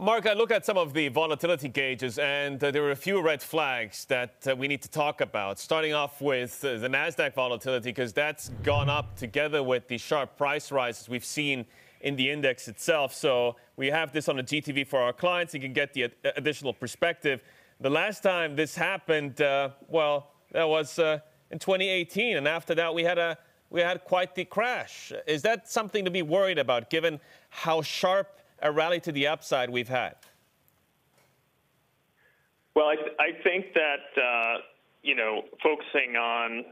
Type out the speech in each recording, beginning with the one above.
Mark, I look at some of the volatility gauges, and there are a few red flags that we need to talk about, starting off with the Nasdaq volatility, because that's gone up together with the sharp price rises we've seen in the index itself. So we have this on the GTV for our clients. You can get the additional perspective. The last time this happened, well, that was in 2018, and after that we had quite the crash. Is that something to be worried about, given how sharp a rally to the upside we've had? Well, I think that, focusing on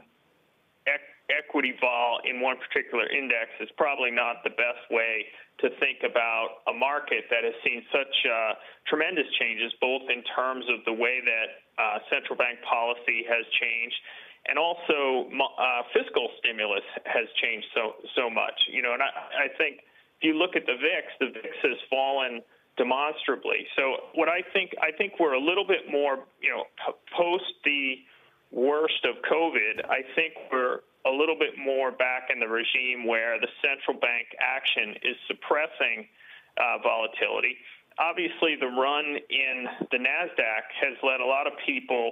equity vol in one particular index is probably not the best way to think about a market that has seen such tremendous changes, both in terms of the way that central bank policy has changed, and also fiscal stimulus has changed so much. And I think if you look at the VIX has fallen demonstrably. So what I think we're a little bit more, post the worst of COVID, I think we're a little bit more back in the regime where the central bank action is suppressing volatility. Obviously, the run in the Nasdaq has led a lot of people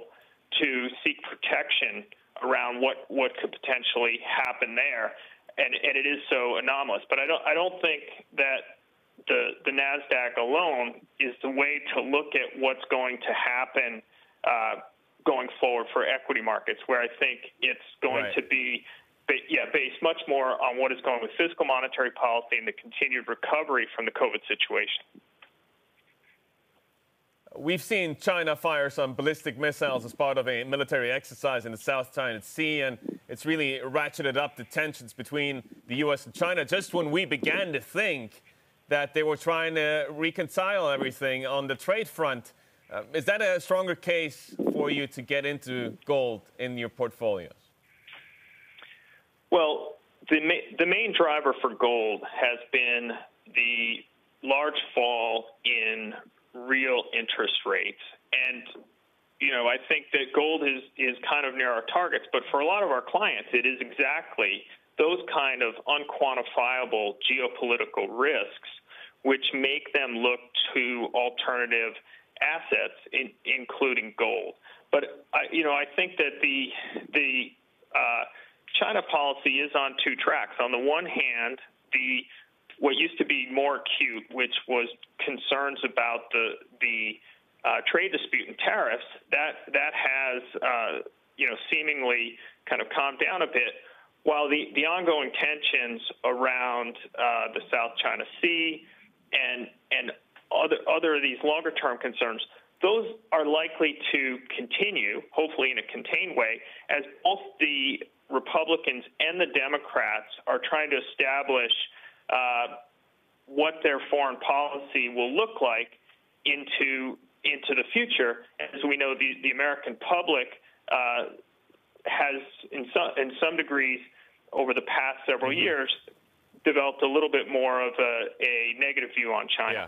to seek protection around what could potentially happen there. And it is so anomalous, but I don't think that the Nasdaq alone is the way to look at what's going to happen going forward for equity markets, where I think it's going to be based much more on what is going with fiscal monetary policy and the continued recovery from the COVID situation. We've seen China fire some ballistic missiles as part of a military exercise in the South China Sea, and it's really ratcheted up the tensions between the U.S. and China just when we began to think that they were trying to reconcile everything on the trade front. Is that a stronger case for you to get into gold in your portfolios? Well, the main driver for gold has been the large fall in real interest rates. And, I think that gold is kind of near our targets, but for a lot of our clients, it is exactly those kind of unquantifiable geopolitical risks which make them look to alternative assets, including gold. But, I think that the China policy is on two tracks. On the one hand, what used to be more acute, which was concerns about the trade dispute and tariffs, that has seemingly kind of calmed down a bit, while the ongoing tensions around the South China Sea and other of these longer term concerns, those are likely to continue, hopefully in a contained way, as both the Republicans and the Democrats are trying to establish what their foreign policy will look like into the future. As we know, the American public has, in some degrees, over the past several years, developed a little bit more of a negative view on China. Yeah.